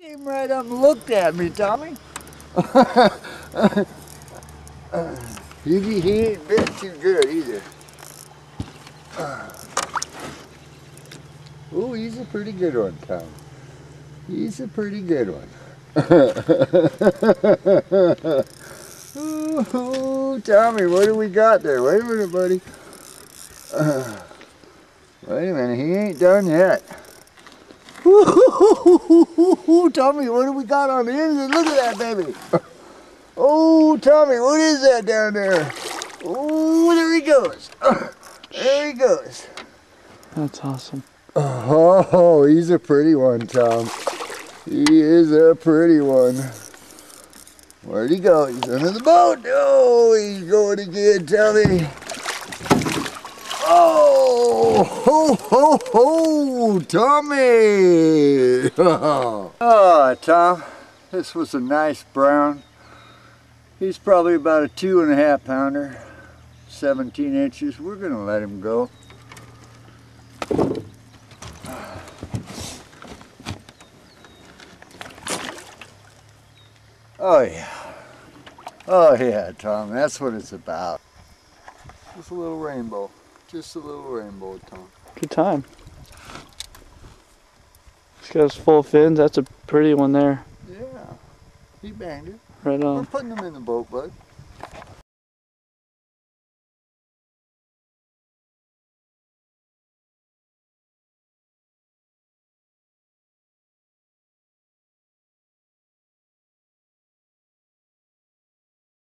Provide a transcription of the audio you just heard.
Came right up and looked at me, Tommy. He ain't been too good either. Oh, he's a pretty good one, Tom. He's a pretty good one. Oh, Tommy, what do we got there? Wait a minute, buddy. Wait a minute, he ain't done yet. Tommy, what do we got on the end? Look at that, baby. Oh, Tommy, what is that down there? Oh, there he goes. There he goes. That's awesome. Oh, he's a pretty one, Tom. He is a pretty one. Where'd he go? He's under the boat. Oh, he's going again, Tommy. Oh, ho, ho, ho, Tommy. Oh, Tom, this was a nice brown. He's probably about a 2.5 pounder, 17 inches. We're gonna let him go. Oh yeah. Oh yeah, Tom, that's what it's about. Just a little rainbow. Just a little rainbow, Tom. Good time. He's got his full fins. That's a pretty one there. Yeah. He banged it. Right on. We're putting him in the boat, bud.